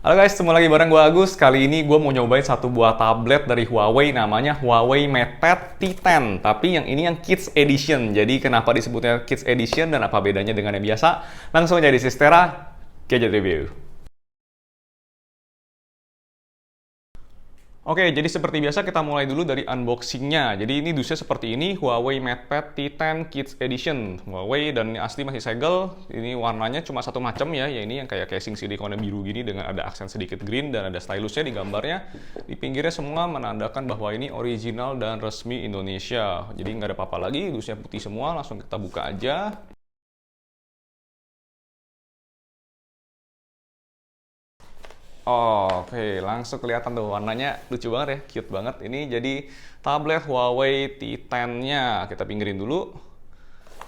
Halo guys, ketemu lagi bareng gue Agus. Kali ini gue mau nyobain satu buah tablet dari Huawei, namanya Huawei MatePad T10. Tapi yang ini yang Kids Edition. Jadi kenapa disebutnya Kids Edition dan apa bedanya dengan yang biasa? Langsung aja di Sistera Gadget Review. Oke, jadi seperti biasa kita mulai dulu dari unboxingnya. Jadi ini dusnya seperti ini, Huawei MatePad T10 Kids Edition. Huawei dan ini asli masih segel. Ini warnanya cuma satu macam ya, ini yang kayak casing silikonnya biru gini dengan ada aksen sedikit green dan ada stylusnya di gambarnya. Di pinggirnya semua menandakan bahwa ini original dan resmi Indonesia. Jadi nggak ada apa-apa lagi, dusnya putih semua, langsung kita buka aja. Oke, langsung kelihatan tuh warnanya lucu banget ya, cute banget. Ini jadi tablet Huawei T10-nya. Kita pinggirin dulu.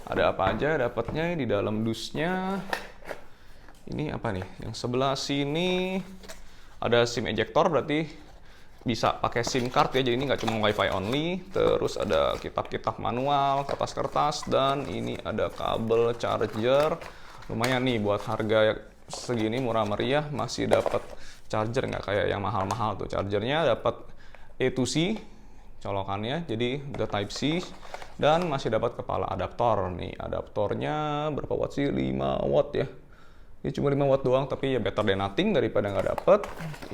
Ada apa aja dapatnya di dalam dusnya. Ini apa nih? Yang sebelah sini ada SIM ejector, berarti bisa pakai SIM card ya. Jadi ini nggak cuma WiFi only. Terus ada kitab-kitab manual, kertas-kertas, dan ini ada kabel charger. Lumayan nih buat harga segini murah meriah masih dapat charger, nggak kayak yang mahal-mahal tuh. Chargernya dapat A2C colokannya, jadi udah Type C, dan masih dapat kepala adaptor nih. Adaptornya berapa watt sih? 5 watt ya. Ini cuma 5 watt doang, tapi ya better than nothing daripada nggak dapet.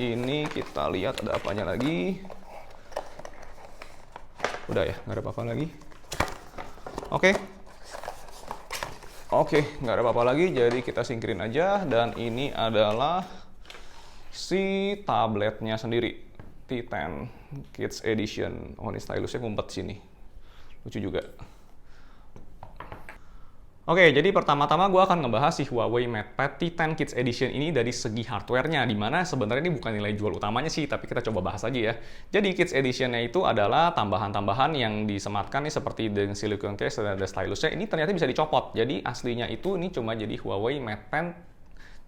Ini kita lihat ada apanya lagi. Udah ya, nggak ada apa-apa lagi. Oke, nggak ada apa-apa lagi, jadi kita singkirin aja. Dan ini adalah si tabletnya sendiri, T10 Kids Edition. Oh, ini stylusnya ngumpet sini, lucu juga. Oke, jadi pertama-tama gue akan ngebahas si Huawei MatePad T10 Kids Edition ini dari segi hardware-nya, dimana sebenarnya ini bukan nilai jual utamanya sih, tapi kita coba bahas aja ya. Jadi Kids Edition-nya itu adalah tambahan-tambahan yang disematkan nih, seperti dengan silicone case dan ada stylusnya. Ini ternyata bisa dicopot, jadi aslinya itu ini cuma jadi Huawei MatePad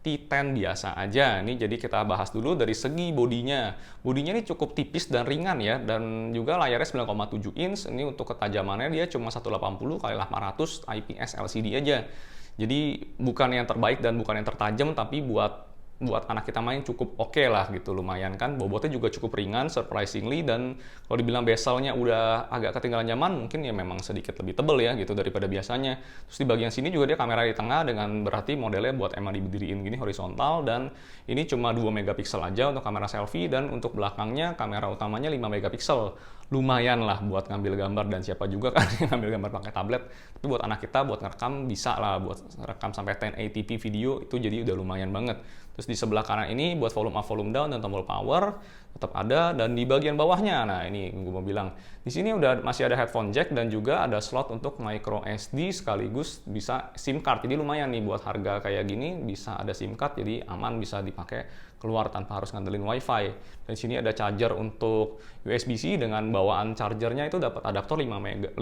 T10 biasa aja. Ini jadi kita bahas dulu dari segi bodinya. Bodinya ini cukup tipis dan ringan ya, dan juga layarnya 9,7 inch. Ini untuk ketajamannya dia cuma 180 x 800 IPS LCD aja. Jadi bukan yang terbaik dan bukan yang tertajam, tapi buat anak kita main cukup oke lah gitu, lumayan kan. Bobotnya juga cukup ringan surprisingly, dan kalau dibilang bezelnya udah agak ketinggalan zaman, mungkin ya memang sedikit lebih tebel ya gitu daripada biasanya. Terus di bagian sini juga dia kamera di tengah, dengan berarti modelnya buat emang diberdiriin gini horizontal, dan ini cuma 2 megapiksel aja untuk kamera selfie, dan untuk belakangnya kamera utamanya 5 megapiksel. Lumayan lah buat ngambil gambar, dan siapa juga kan yang ngambil gambar pakai tablet. Tapi buat anak kita buat ngerekam bisa lah, buat rekam sampai 1080p video itu jadi udah lumayan banget. Terus di sebelah kanan ini buat volume up, volume down, dan tombol power tetap ada. Dan di bagian bawahnya, nah ini gue mau bilang, di sini udah masih ada headphone jack dan juga ada slot untuk micro SD sekaligus bisa SIM card. Jadi lumayan nih buat harga kayak gini bisa ada SIM card, jadi aman, bisa dipakai keluar tanpa harus ngandelin WiFi. Dan sini ada charger untuk USB-C dengan bawaan chargernya itu dapat adaptor 5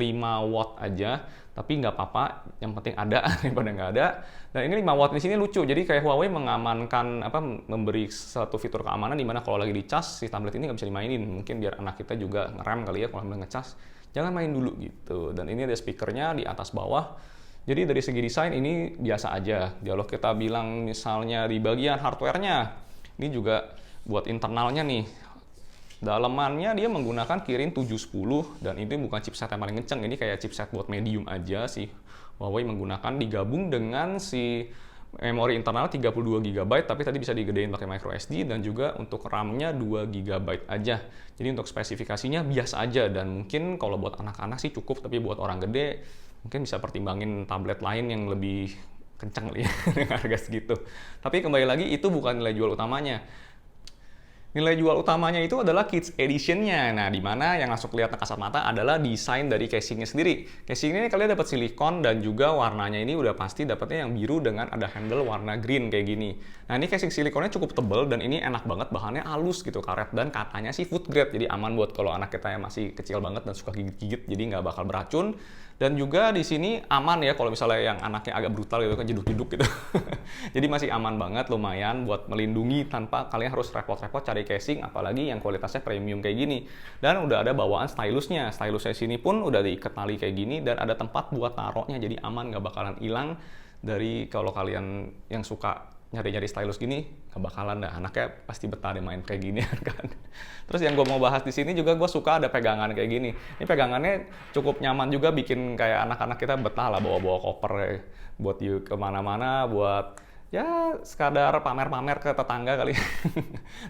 watt aja, tapi nggak apa-apa, yang penting ada daripada nggak ada. Dan ini 5 watt di sini lucu, jadi kayak Huawei mengamankan memberi satu fitur keamanan, dimana kalau lagi dicas si tablet ini nggak bisa dimainin. Mungkin biar anak kita juga ngerem kali ya, kalau ngecas jangan main dulu gitu. Dan ini ada speakernya di atas bawah. Jadi dari segi desain ini biasa aja. Kalau kita bilang misalnya di bagian hardware-nya, ini juga buat internalnya nih. Dalamannya dia menggunakan Kirin 710, dan ini bukan chipset yang paling kenceng, ini kayak chipset buat medium aja sih. Huawei menggunakan digabung dengan si memori internal 32 GB, tapi tadi bisa digedein pakai micro SD, dan juga untuk RAM-nya 2 GB aja. Jadi untuk spesifikasinya biasa aja, dan mungkin kalau buat anak-anak sih cukup, tapi buat orang gede mungkin bisa pertimbangin tablet lain yang lebih kenceng ya dengan harga segitu. Tapi kembali lagi, itu bukan nilai jual utamanya. Nilai jual utamanya itu adalah Kids Edition-nya. Nah, di mana yang langsung kelihatan kasat mata adalah desain dari casingnya sendiri. Casingnya ini kalian dapat silikon, dan juga warnanya ini udah pasti dapatnya yang biru dengan ada handle warna green kayak gini. Nah, ini casing silikonnya cukup tebal, dan ini enak banget, bahannya halus gitu, karet, dan katanya sih food grade. Jadi aman buat kalau anak kita yang masih kecil banget dan suka gigit-gigit, jadi nggak bakal beracun. Dan juga di sini aman ya kalau misalnya yang anaknya agak brutal gitu kan, jeduk-jeduk gitu. Jadi masih aman banget, lumayan buat melindungi tanpa kalian harus repot-repot cari casing, apalagi yang kualitasnya premium kayak gini. Dan udah ada bawaan stylusnya. Stylusnya sini pun udah diikat tali kayak gini, dan ada tempat buat taruhnya, jadi aman, nggak bakalan hilang. Dari kalau kalian yang suka nyari-nyari stylus gini, nggak bakalan dah, anaknya pasti betah deh main kayak gini kan. Terus yang gue mau bahas di sini juga, gue suka ada pegangan kayak gini. Ini pegangannya cukup nyaman juga, bikin kayak anak-anak kita betah lah bawa-bawa koper ya. Buat yuk kemana-mana, buat ya sekadar pamer-pamer ke tetangga kali.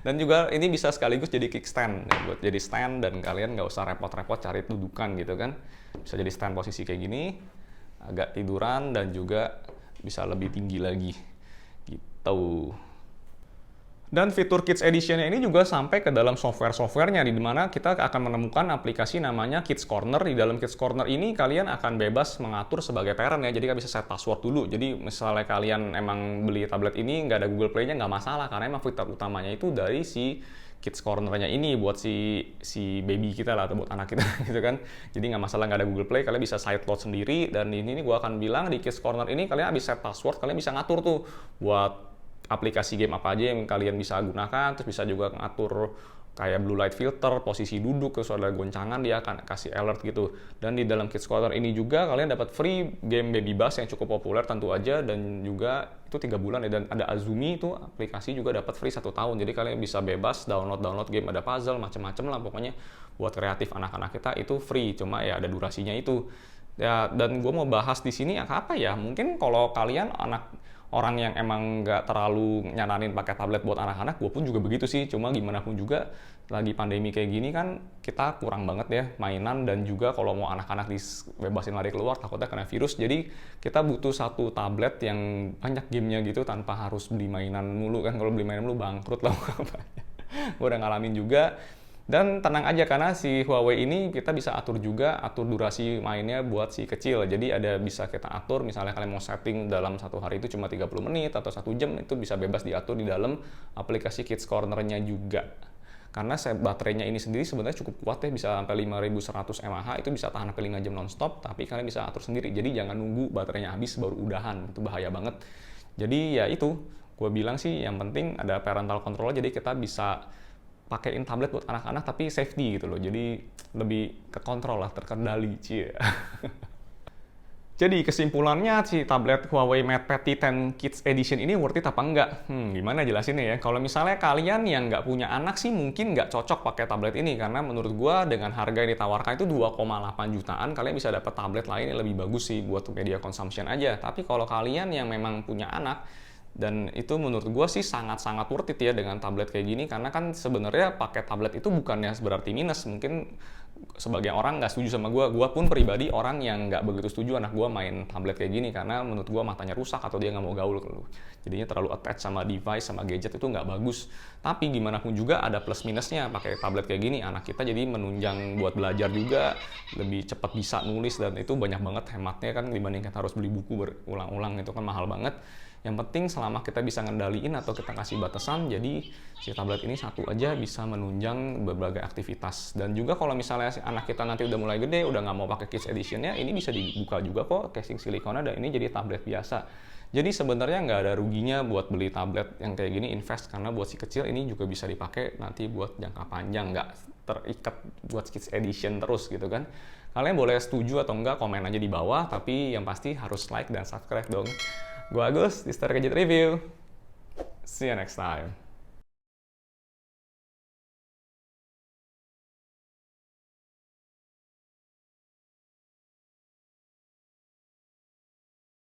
Dan juga ini bisa sekaligus jadi kickstand, ya, buat jadi stand dan kalian nggak usah repot-repot cari dudukan gitu kan. Bisa jadi stand posisi kayak gini, agak tiduran dan juga bisa lebih tinggi lagi. Gitu. Dan fitur Kids Edition-nya ini juga sampai ke dalam software-softwarenya, di mana kita akan menemukan aplikasi namanya Kids Corner. Di dalam Kids Corner ini kalian akan bebas mengatur sebagai parent ya, jadi kalian bisa set password dulu. Jadi misalnya kalian emang beli tablet ini nggak ada Google Play-nya, nggak masalah, karena emang fitur utamanya itu dari si Kids Corner-nya ini buat si baby kita lah, atau buat anak kita gitu kan. Jadi nggak masalah nggak ada Google Play, kalian bisa sideload sendiri. Dan ini gue akan bilang di Kids Corner ini kalian bisa set password, kalian bisa ngatur tuh buat aplikasi game apa aja yang kalian bisa gunakan, terus bisa juga ngatur kayak blue light filter, posisi duduk, terus ada goncangan dia akan kasih alert gitu. Dan di dalam Kids Corner ini juga kalian dapat free game Baby Bus yang cukup populer tentu aja, dan juga itu 3 bulan ya. Dan ada Azumi itu aplikasi juga dapat free 1 tahun, jadi kalian bisa bebas download game, ada puzzle macam-macam lah pokoknya buat kreatif anak-anak kita itu free, cuma ya ada durasinya itu ya. Dan gue mau bahas di sini apa ya, mungkin kalau kalian orang yang emang nggak terlalu nyaranin pakai tablet buat anak-anak, gue pun juga begitu sih. Cuma gimana pun juga, lagi pandemi kayak gini kan, kita kurang banget ya mainan, dan juga kalau mau anak-anak dibebasin lari keluar, takutnya kena virus. Jadi kita butuh satu tablet yang banyak gamenya gitu, tanpa harus beli mainan mulu kan. Kalau beli mainan mulu bangkrut lah. Gue udah ngalamin juga. Dan tenang aja, karena si Huawei ini kita bisa atur durasi mainnya buat si kecil. Jadi bisa kita atur, misalnya kalian mau setting dalam 1 hari itu cuma 30 menit atau 1 jam, itu bisa bebas diatur di dalam aplikasi Kids Corner-nya juga. Karena baterainya ini sendiri sebenarnya cukup kuat ya, bisa sampai 5100 mAh, itu bisa tahan sampai 5 jam non-stop, tapi kalian bisa atur sendiri. Jadi jangan nunggu baterainya habis baru udahan, itu bahaya banget. Jadi ya itu, gue bilang sih yang penting ada parental control, jadi kita bisa pakein tablet buat anak-anak tapi safety gitu loh, jadi lebih kekontrol lah, terkendali cie. Jadi kesimpulannya, si tablet Huawei MatePad T10 Kids Edition ini worth it apa enggak? Gimana jelasinnya ya? Kalau misalnya kalian yang nggak punya anak sih mungkin nggak cocok pakai tablet ini, karena menurut gua dengan harga yang ditawarkan itu 2,8 jutaan, kalian bisa dapat tablet lain yang lebih bagus sih buat media consumption aja. Tapi kalau kalian yang memang punya anak, dan itu menurut gue sih sangat-sangat worth it ya dengan tablet kayak gini, karena kan sebenarnya pakai tablet itu bukannya berarti minus. Mungkin sebagai orang nggak setuju sama gue pun pribadi orang yang nggak begitu setuju anak gue main tablet kayak gini, karena menurut gue matanya rusak atau dia nggak mau gaul, jadinya terlalu attach sama device, sama gadget, itu nggak bagus. Tapi gimana pun juga ada plus minusnya pakai tablet kayak gini. Anak kita jadi menunjang buat belajar juga, lebih cepat bisa nulis, dan itu banyak banget hematnya kan dibandingkan harus beli buku berulang-ulang, itu kan mahal banget. Yang penting selama kita bisa ngendaliin atau kita kasih batasan, jadi si tablet ini satu aja bisa menunjang berbagai aktivitas. Dan juga kalau misalnya si anak kita nanti udah mulai gede, udah nggak mau pakai Kids Edition-nya, ini bisa dibuka juga kok casing silikonnya, dan ini jadi tablet biasa. Jadi sebenarnya nggak ada ruginya buat beli tablet yang kayak gini, invest, karena buat si kecil ini juga bisa dipakai nanti buat jangka panjang, nggak terikat buat Kids Edition terus gitu kan. Kalian boleh setuju atau enggak, komen aja di bawah, tapi yang pasti harus like dan subscribe dong. Gue Agus, di Star Gadget Review. See you next time.